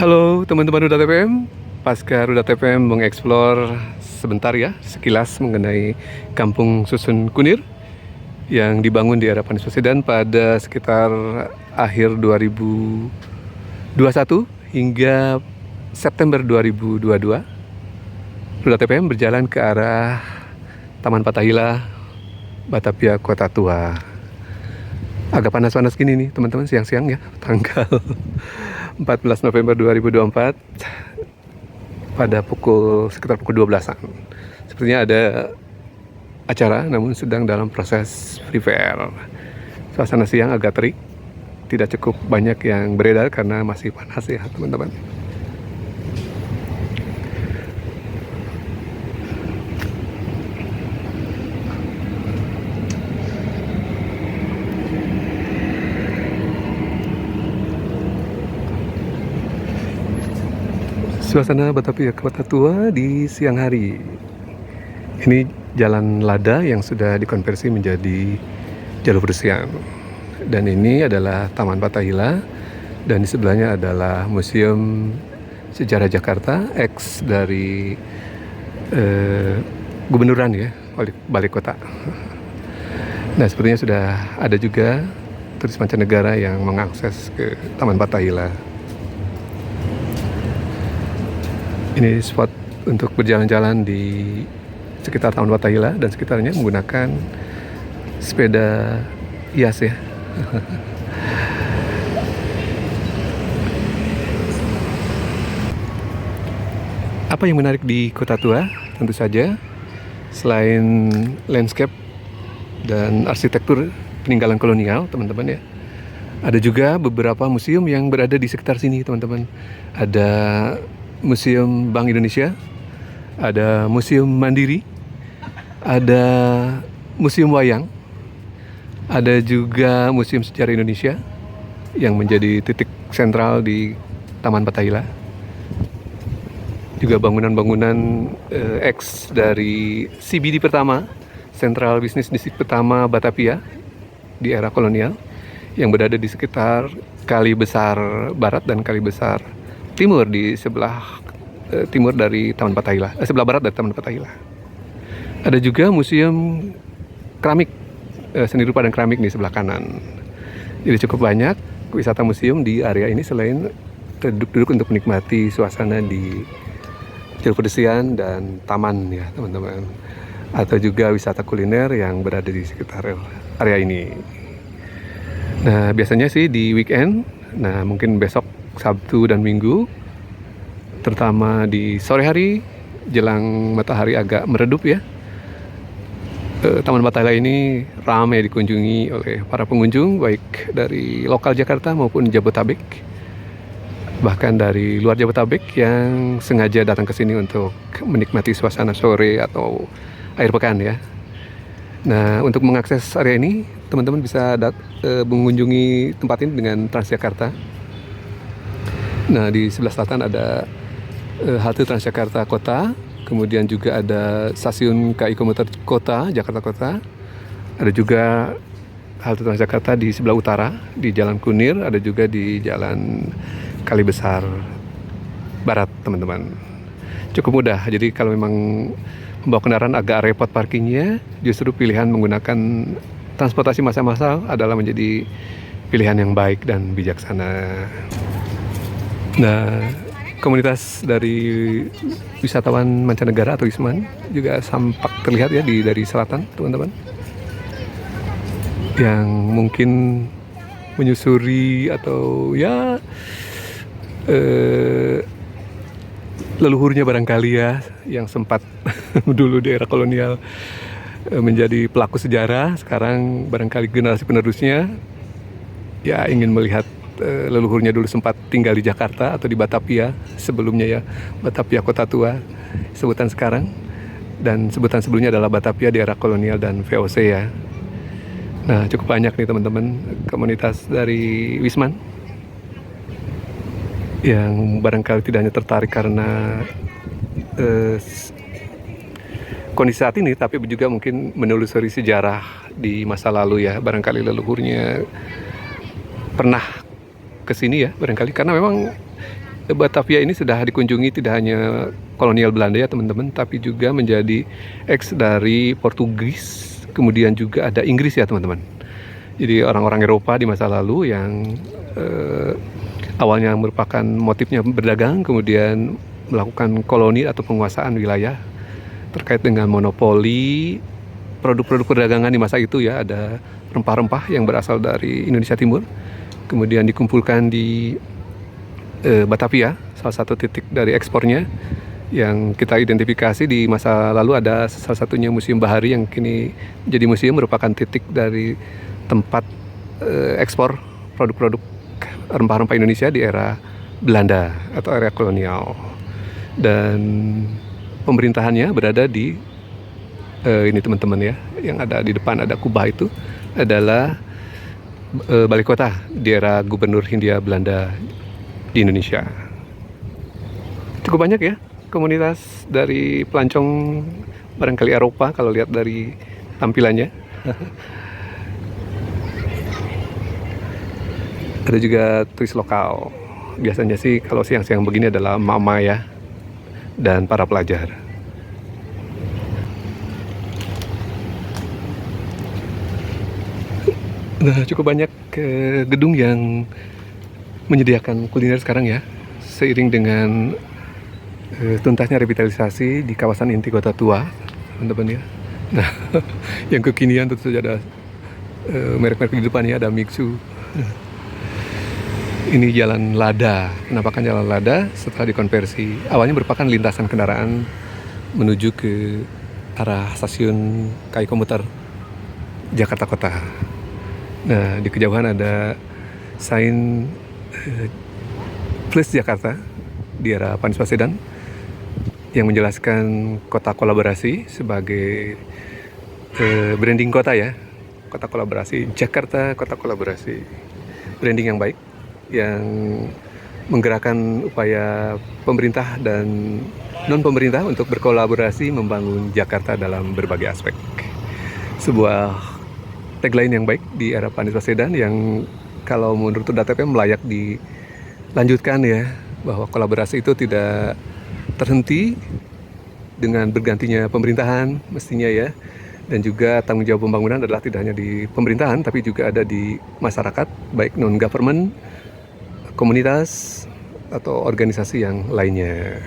Halo teman-teman Ruda TPM, Pasca Ruda TPM mengeksplor sebentar ya, sekilas mengenai Kampung Susun Kunir yang dibangun di era Anies Baswedan pada sekitar akhir 2021 hingga September 2022. Ruda TPM berjalan ke arah Taman Fathahillah, Batavia Kota Tua. Agak panas-panas gini nih teman-teman, siang-siang ya, tanggal 14 November 2024 pada sekitar pukul 12-an. Sepertinya ada acara namun sedang dalam proses prepare. Suasana siang agak terik, tidak cukup banyak yang beredar karena masih panas ya teman-teman. Suasana Batavia Kota Tua di siang hari. Ini jalan lada yang sudah dikonversi menjadi jalur bersiang. Dan ini adalah Taman Fathahillah, dan di sebelahnya adalah Museum Sejarah Jakarta, ex dari gubernuran ya, Balai Kota. Nah, sepertinya sudah ada juga turis mancanegara yang mengakses ke Taman Fathahillah. Ini spot untuk berjalan-jalan di sekitar Taman Fathahillah dan sekitarnya menggunakan sepeda hias ya. Apa yang menarik di Kota Tua? Tentu saja selain landscape dan arsitektur peninggalan kolonial, teman-teman ya, ada juga beberapa museum yang berada di sekitar sini, teman-teman. Ada Museum Bank Indonesia, ada Museum Mandiri, ada Museum Wayang, ada juga Museum Sejarah Indonesia yang menjadi titik sentral di Taman Fathahillah. Juga bangunan-bangunan ex dari CBD pertama, Central Business District pertama Batavia di era kolonial, yang berada di sekitar Kali Besar Barat dan Kali Besar Timur di sebelah timur dari Taman Fathahillah, sebelah barat dari Taman Fathahillah. Ada juga museum keramik, seni rupa dan keramik di sebelah kanan. Jadi cukup banyak wisata museum di area ini selain duduk-duduk untuk menikmati suasana di jalur pedestrian dan taman ya teman-teman. Atau juga wisata kuliner yang berada di sekitar area ini. Nah, biasanya sih di weekend, nah mungkin besok Sabtu dan Minggu, terutama di sore hari jelang matahari agak meredup ya, Taman Fathahillah ini ramai dikunjungi oleh para pengunjung baik dari lokal Jakarta maupun Jabotabek, bahkan dari luar Jabotabek yang sengaja datang ke sini untuk menikmati suasana sore atau akhir pekan ya. Nah, untuk mengakses area ini teman-teman bisa mengunjungi tempat ini dengan Transjakarta. Nah, di sebelah selatan ada halte Transjakarta Kota, kemudian juga ada stasiun KAI Komuter Kota, Jakarta Kota. Ada juga halte Transjakarta di sebelah utara, di Jalan Kunir, ada juga di Jalan Kali Besar Barat, teman-teman. Cukup mudah, jadi kalau memang membawa kendaraan agak repot parkingnya, justru pilihan menggunakan transportasi massal adalah menjadi pilihan yang baik dan bijaksana. Nah, komunitas dari wisatawan mancanegara atau Wisman juga tampak terlihat ya dari selatan, teman-teman, yang mungkin menyusuri atau ya leluhurnya barangkali ya, yang sempat dulu di era kolonial menjadi pelaku sejarah, sekarang barangkali generasi penerusnya ya ingin melihat leluhurnya dulu sempat tinggal di Jakarta atau di Batavia sebelumnya ya, Batavia Kota Tua sebutan sekarang, dan sebutan sebelumnya adalah Batavia di era kolonial dan VOC ya. Nah, cukup banyak nih teman-teman komunitas dari Wisman yang barangkali tidak hanya tertarik karena kondisi saat ini, tapi juga mungkin menelusuri sejarah di masa lalu ya, barangkali leluhurnya pernah ke sini ya barangkali, karena memang Batavia ini sudah dikunjungi tidak hanya kolonial Belanda ya teman-teman, tapi juga menjadi eks dari Portugis, kemudian juga ada Inggris ya teman-teman. Jadi orang-orang Eropa di masa lalu yang awalnya merupakan motifnya berdagang, kemudian melakukan koloni atau penguasaan wilayah terkait dengan monopoli produk-produk perdagangan di masa itu ya. Ada rempah-rempah yang berasal dari Indonesia Timur, kemudian dikumpulkan di Batavia, salah satu titik dari ekspornya yang kita identifikasi di masa lalu. Ada salah satunya Museum Bahari yang kini jadi museum, merupakan titik dari tempat ekspor produk-produk rempah-rempah Indonesia di era Belanda atau era kolonial. Dan pemerintahannya berada di ini teman-teman ya, yang ada di depan ada kubah itu adalah balai kota di era Gubernur Hindia Belanda di Indonesia. Cukup banyak ya komunitas dari pelancong barangkali Eropa kalau lihat dari tampilannya. Ada juga turis lokal. Biasanya sih kalau siang-siang begini adalah mama ya dan para pelajar. Nah, cukup banyak gedung yang menyediakan kuliner sekarang ya, seiring dengan tuntasnya revitalisasi di kawasan inti kota tua, teman-teman ya. Nah, yang kekinian tentu saja ada merek-merek di depannya, ada Mixu. Ini Jalan Lada. Kenapa kan Jalan Lada? Setelah dikonversi, awalnya merupakan lintasan kendaraan menuju ke arah stasiun KAI Komuter Jakarta Kota. Nah, di kejauhan ada sign Plus Jakarta di arah Anies Baswedan yang menjelaskan kota kolaborasi sebagai branding kota ya. Kota kolaborasi, Jakarta kota kolaborasi. Branding yang baik yang menggerakkan upaya pemerintah dan non-pemerintah untuk berkolaborasi membangun Jakarta dalam berbagai aspek. Sebuah tagline yang baik di era Anies Baswedan yang kalau menurut DATPM layak dilanjutkan ya, bahwa kolaborasi itu tidak terhenti dengan bergantinya pemerintahan mestinya ya, dan juga tanggung jawab pembangunan adalah tidak hanya di pemerintahan tapi juga ada di masyarakat, baik non-government, komunitas, atau organisasi yang lainnya.